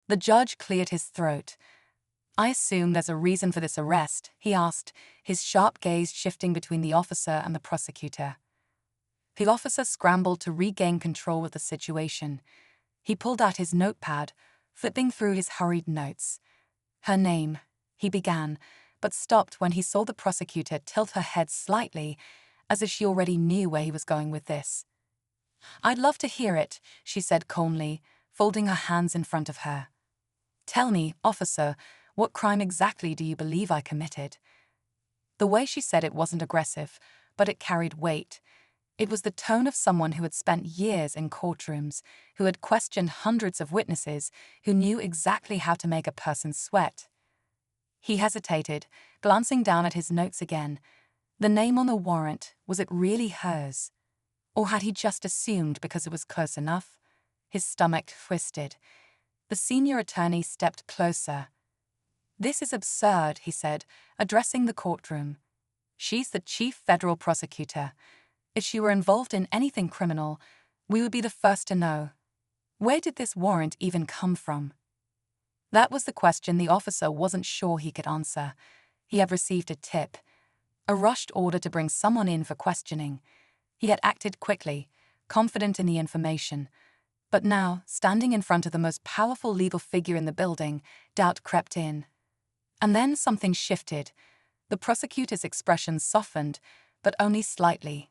The judge cleared his throat. "I assume there's a reason for this arrest?" he asked, his sharp gaze shifting between the officer and the prosecutor. The officer scrambled to regain control of the situation. He pulled out his notepad, flipping through his hurried notes. "Her name," he began, but stopped when he saw the prosecutor tilt her head slightly, as if she already knew where he was going with this. "I'd love to hear it," she said calmly, folding her hands in front of her. "Tell me, officer, what crime exactly do you believe I committed?" The way she said it wasn't aggressive, but it carried weight. It was the tone of someone who had spent years in courtrooms, who had questioned hundreds of witnesses, who knew exactly how to make a person sweat. He hesitated, glancing down at his notes again. The name on the warrant, was it really hers? Or had he just assumed because it was close enough? His stomach twisted. The senior attorney stepped closer. "This is absurd," he said, addressing the courtroom. "She's the chief federal prosecutor. If she were involved in anything criminal, we would be the first to know. Where did this warrant even come from?" That was the question the officer wasn't sure he could answer. He had received a tip, a rushed order to bring someone in for questioning. He had acted quickly, confident in the information. But now, standing in front of the most powerful legal figure in the building, doubt crept in. And then something shifted. The prosecutor's expression softened, but only slightly.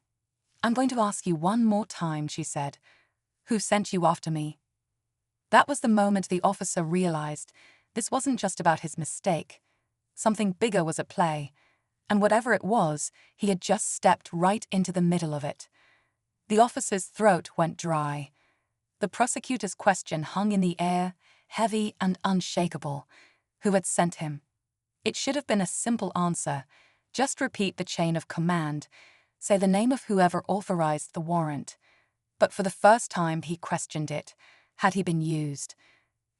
"I'm going to ask you one more time," she said. "Who sent you after me?" That was the moment the officer realized this wasn't just about his mistake. Something bigger was at play. And whatever it was, he had just stepped right into the middle of it. The officer's throat went dry. The prosecutor's question hung in the air, heavy and unshakable. Who had sent him? It should have been a simple answer. Just repeat the chain of command. Say the name of whoever authorized the warrant. But for the first time, he questioned it. Had he been used?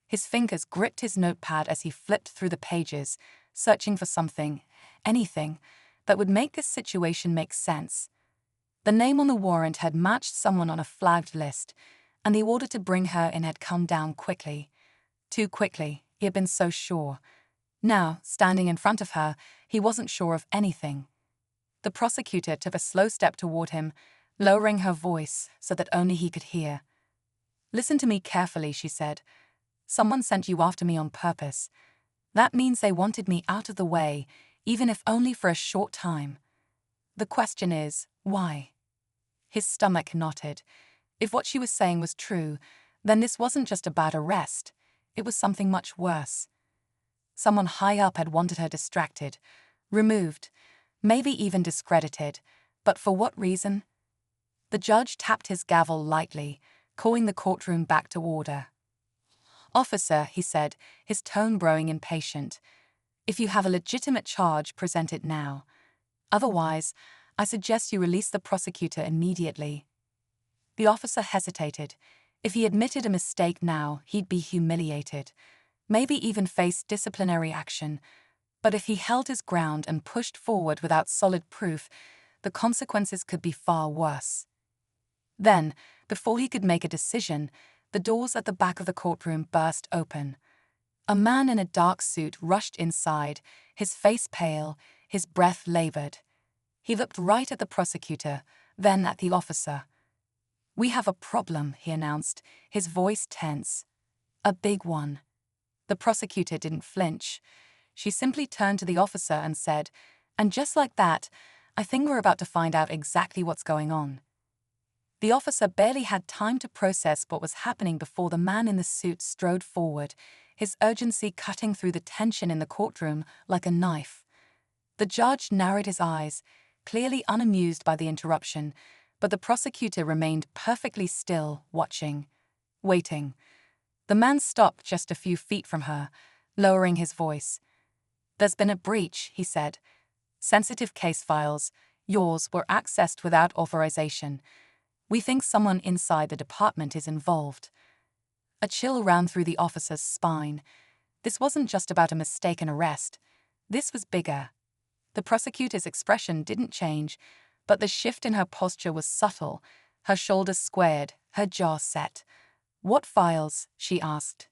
His fingers gripped his notepad as he flipped through the pages, searching for something, anything, that would make this situation make sense. The name on the warrant had matched someone on a flagged list, and the order to bring her in had come down quickly. Too quickly, he had been so sure. Now, standing in front of her, he wasn't sure of anything. The prosecutor took a slow step toward him, lowering her voice so that only he could hear. "Listen to me carefully," she said. "Someone sent you after me on purpose. That means they wanted me out of the way, even if only for a short time. The question is, why?" His stomach knotted. If what she was saying was true, then this wasn't just a bad arrest. It was something much worse. Someone high up had wanted her distracted, removed, maybe even discredited. But for what reason? The judge tapped his gavel lightly, calling the courtroom back to order. "Officer," he said, his tone growing impatient, "if you have a legitimate charge, present it now. Otherwise, I suggest you release the prosecutor immediately." The officer hesitated. If he admitted a mistake now, he'd be humiliated, maybe even face disciplinary action. But if he held his ground and pushed forward without solid proof, the consequences could be far worse. Then, before he could make a decision, the doors at the back of the courtroom burst open. A man in a dark suit rushed inside, his face pale, his breath labored. He looked right at the prosecutor, then at the officer. "We have a problem," he announced, his voice tense. "A big one." The prosecutor didn't flinch. She simply turned to the officer and said, "And just like that, I think we're about to find out exactly what's going on." The officer barely had time to process what was happening before the man in the suit strode forward, his urgency cutting through the tension in the courtroom like a knife. The judge narrowed his eyes, clearly unamused by the interruption, but the prosecutor remained perfectly still, watching, waiting. The man stopped just a few feet from her, lowering his voice. "There's been a breach," he said. "Sensitive case files, yours, were accessed without authorization. We think someone inside the department is involved." A chill ran through the officer's spine. This wasn't just about a mistaken arrest. This was bigger. The prosecutor's expression didn't change, but the shift in her posture was subtle, her shoulders squared, her jaw set. "What files?" she asked.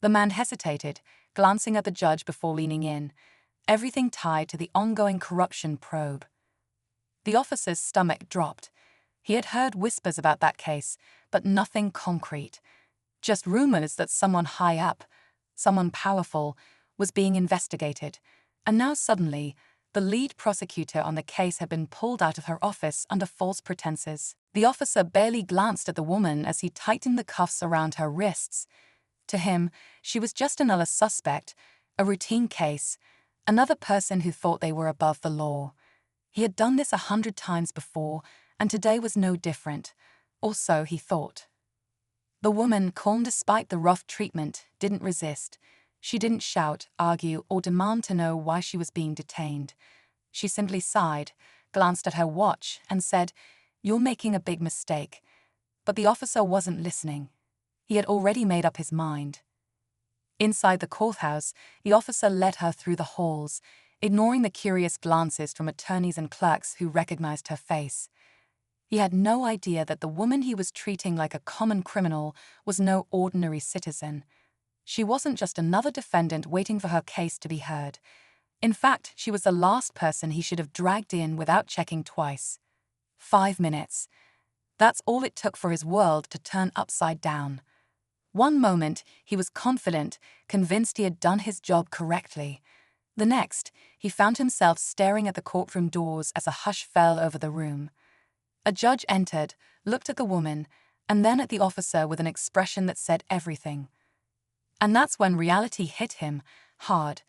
The man hesitated, glancing at the judge before leaning in, everything tied to the ongoing corruption probe. The officer's stomach dropped. He had heard whispers about that case, but nothing concrete. Just rumors that someone high up, someone powerful, was being investigated. And now suddenly, the lead prosecutor on the case had been pulled out of her office under false pretenses. The officer barely glanced at the woman as he tightened the cuffs around her wrists. To him, she was just another suspect, a routine case, another person who thought they were above the law. He had done this 100 times before, and today was no different. Or so he thought. The woman, calm despite the rough treatment, didn't resist. She didn't shout, argue, or demand to know why she was being detained. She simply sighed, glanced at her watch, and said, "You're making a big mistake." But the officer wasn't listening. He had already made up his mind. Inside the courthouse, the officer led her through the halls, ignoring the curious glances from attorneys and clerks who recognized her face. He had no idea that the woman he was treating like a common criminal was no ordinary citizen. She wasn't just another defendant waiting for her case to be heard. In fact, she was the last person he should have dragged in without checking twice. 5 minutes. That's all it took for his world to turn upside down. One moment, he was confident, convinced he had done his job correctly. The next, he found himself staring at the courtroom doors as a hush fell over the room. A judge entered, looked at the woman, and then at the officer with an expression that said everything. And that's when reality hit him, hard.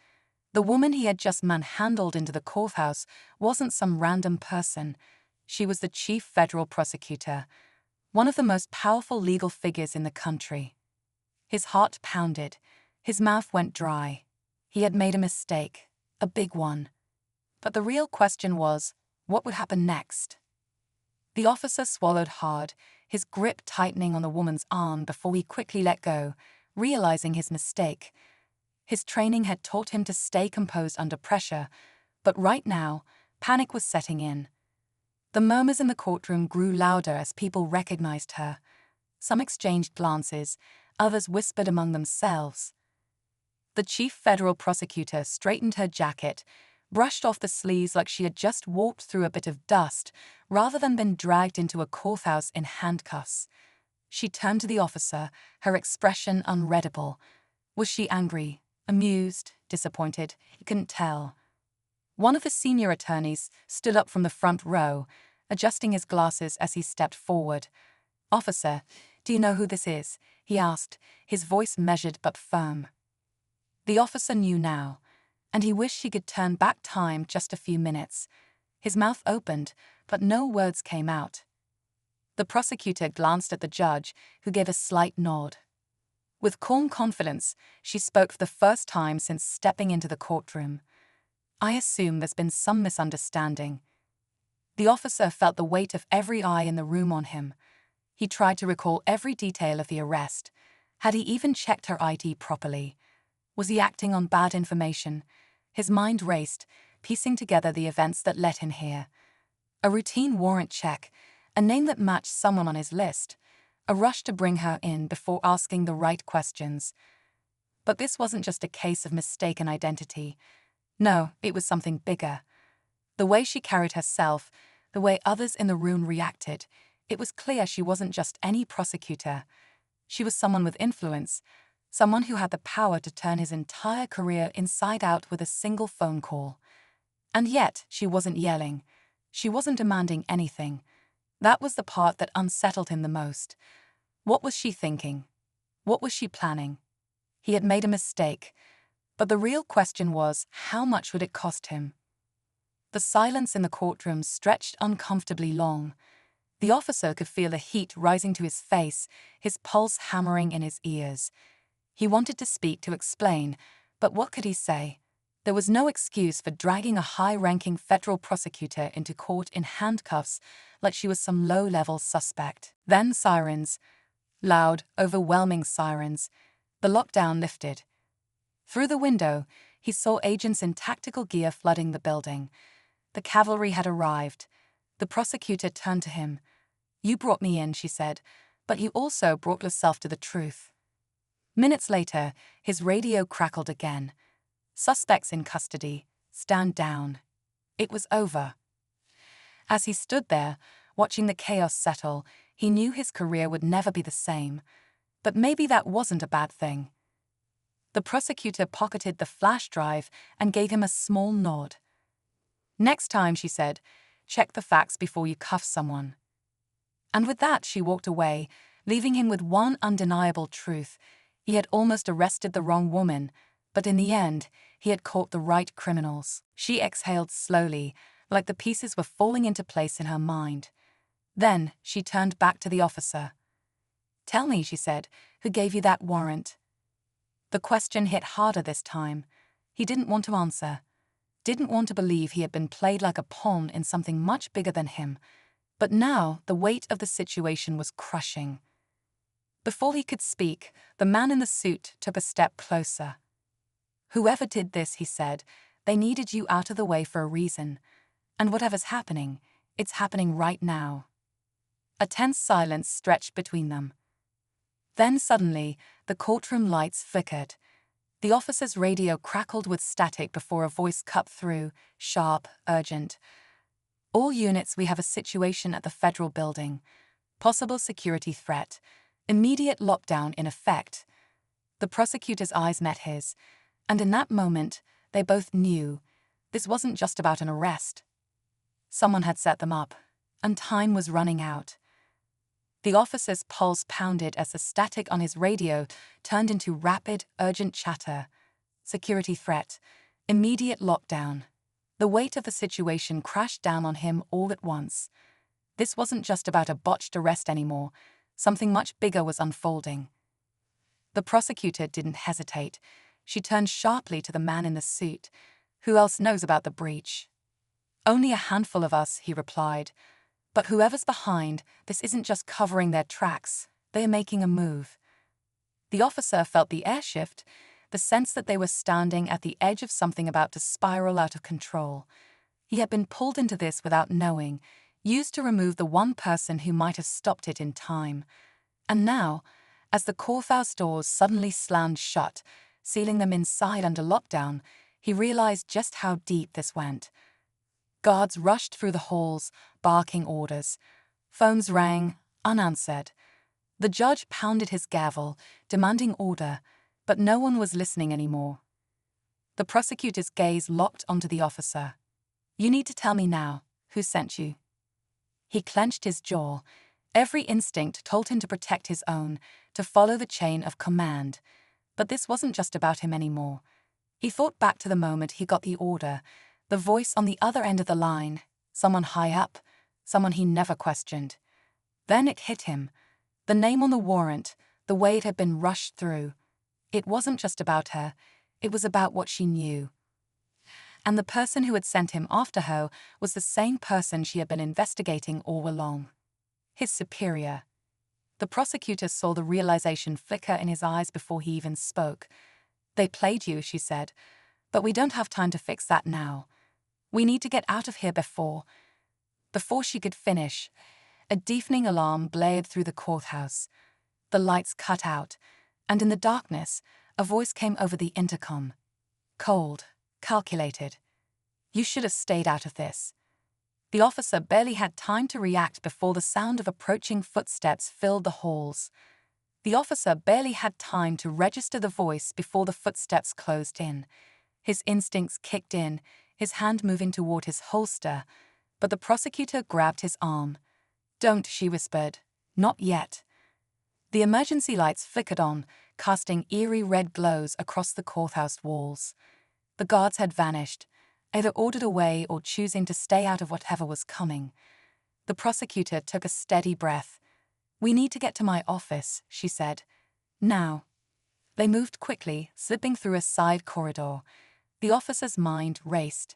The woman he had just manhandled into the courthouse wasn't some random person. She was the chief federal prosecutor, one of the most powerful legal figures in the country. His heart pounded. His mouth went dry. He had made a mistake, a big one. But the real question was, what would happen next? The officer swallowed hard, his grip tightening on the woman's arm before he quickly let go, realizing his mistake. His training had taught him to stay composed under pressure, but right now, panic was setting in. The murmurs in the courtroom grew louder as people recognized her. Some exchanged glances, others whispered among themselves. The chief federal prosecutor straightened her jacket, brushed off the sleeves like she had just walked through a bit of dust, rather than been dragged into a courthouse in handcuffs. She turned to the officer, her expression unreadable. Was she angry, amused, disappointed? He couldn't tell. One of the senior attorneys stood up from the front row, adjusting his glasses as he stepped forward. "Officer, do you know who this is?" he asked, his voice measured but firm. The officer knew now, and he wished he could turn back time just a few minutes. His mouth opened, but no words came out. The prosecutor glanced at the judge, who gave a slight nod. With calm confidence, she spoke for the first time since stepping into the courtroom. "I assume there's been some misunderstanding." The officer felt the weight of every eye in the room on him. He tried to recall every detail of the arrest. Had he even checked her ID properly? Was he acting on bad information? His mind raced, piecing together the events that led him here. A routine warrant check, a name that matched someone on his list, a rush to bring her in before asking the right questions. But this wasn't just a case of mistaken identity. No, it was something bigger. The way she carried herself, the way others in the room reacted, it was clear she wasn't just any prosecutor. She was someone with influence, someone who had the power to turn his entire career inside out with a single phone call. And yet, she wasn't yelling. She wasn't demanding anything. That was the part that unsettled him the most. What was she thinking? What was she planning? He had made a mistake, but the real question was, how much would it cost him? The silence in the courtroom stretched uncomfortably long. The officer could feel the heat rising to his face, his pulse hammering in his ears. He wanted to speak, to explain, but what could he say? There was no excuse for dragging a high-ranking federal prosecutor into court in handcuffs like she was some low-level suspect. Then sirens. Loud, overwhelming sirens. The lockdown lifted. Through the window, he saw agents in tactical gear flooding the building. The cavalry had arrived. The prosecutor turned to him. "You brought me in," she said, "but you also brought yourself to the truth." Minutes later, his radio crackled again. Suspects in custody. Stand down. It was over. As he stood there, watching the chaos settle, he knew his career would never be the same. But maybe that wasn't a bad thing. The prosecutor pocketed the flash drive and gave him a small nod. Next time, she said, check the facts before you cuff someone. And with that, she walked away, leaving him with one undeniable truth. He had almost arrested the wrong woman, but in the end, he had caught the right criminals. She exhaled slowly, like the pieces were falling into place in her mind. Then she turned back to the officer. Tell me, she said, who gave you that warrant? The question hit harder this time. He didn't want to answer. Didn't want to believe he had been played like a pawn in something much bigger than him. But now the weight of the situation was crushing. Before he could speak, the man in the suit took a step closer. Whoever did this, he said, they needed you out of the way for a reason. And whatever's happening, it's happening right now. A tense silence stretched between them. Then suddenly, the courtroom lights flickered. The officer's radio crackled with static before a voice cut through, sharp, urgent. All units, we have a situation at the federal building. Possible security threat. Immediate lockdown in effect. The prosecutor's eyes met his, and in that moment, they both knew this wasn't just about an arrest. Someone had set them up, and time was running out. The officer's pulse pounded as the static on his radio turned into rapid, urgent chatter. Security threat. Immediate lockdown. The weight of the situation crashed down on him all at once. This wasn't just about a botched arrest anymore. Something much bigger was unfolding. The prosecutor didn't hesitate. She turned sharply to the man in the suit. Who else knows about the breach? Only a handful of us, he replied. But whoever's behind, this isn't just covering their tracks. They are making a move. The officer felt the air shift, the sense that they were standing at the edge of something about to spiral out of control. He had been pulled into this without knowing, used to remove the one person who might have stopped it in time. And now, as the courthouse doors suddenly slammed shut, sealing them inside under lockdown, he realized just how deep this went. Guards rushed through the halls, barking orders. Phones rang, unanswered. The judge pounded his gavel, demanding order, but no one was listening anymore. The prosecutor's gaze locked onto the officer. You need to tell me now, who sent you? He clenched his jaw. Every instinct told him to protect his own, to follow the chain of command. But this wasn't just about him anymore. He thought back to the moment he got the order, the voice on the other end of the line, someone high up, someone he never questioned. Then it hit him. The name on the warrant, the way it had been rushed through. It wasn't just about her, it was about what she knew. And the person who had sent him after her was the same person she had been investigating all along. His superior. The prosecutor saw the realization flicker in his eyes before he even spoke. They played you, she said, but we don't have time to fix that now. We need to get out of here before she could finish. A deafening alarm blared through the courthouse. The lights cut out, and in the darkness, a voice came over the intercom. Cold, calculated. You should have stayed out of this. The officer barely had time to react before the sound of approaching footsteps filled the halls. The officer barely had time to register the voice before the footsteps closed in. His instincts kicked in, his hand moving toward his holster, but the prosecutor grabbed his arm. Don't, she whispered. Not yet. The emergency lights flickered on, casting eerie red glows across the courthouse walls. The guards had vanished, either ordered away or choosing to stay out of whatever was coming. The prosecutor took a steady breath. We need to get to my office, she said. Now. They moved quickly, slipping through a side corridor. The officer's mind raced.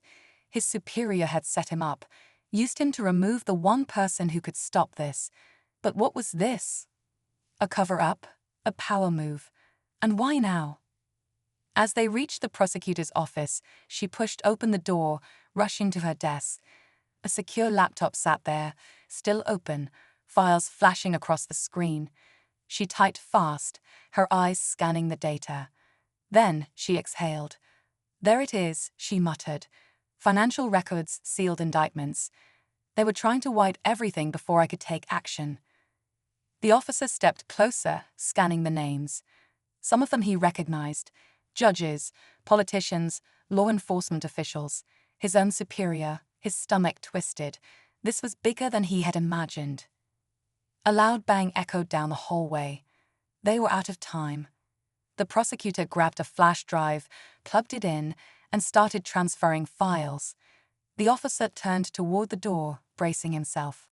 His superior had set him up, used him to remove the one person who could stop this. But what was this? A cover-up? A power move? And why now? As they reached the prosecutor's office, she pushed open the door, rushing to her desk. A secure laptop sat there, still open, files flashing across the screen. She typed fast, her eyes scanning the data. Then she exhaled. "There it is," she muttered. "Financial records, sealed indictments. They were trying to wipe everything before I could take action." The officer stepped closer, scanning the names. Some of them he recognized: judges, politicians, law enforcement officials. His own superior, his stomach twisted. This was bigger than he had imagined. A loud bang echoed down the hallway. They were out of time. The prosecutor grabbed a flash drive, plugged it in, and started transferring files. The officer turned toward the door, bracing himself.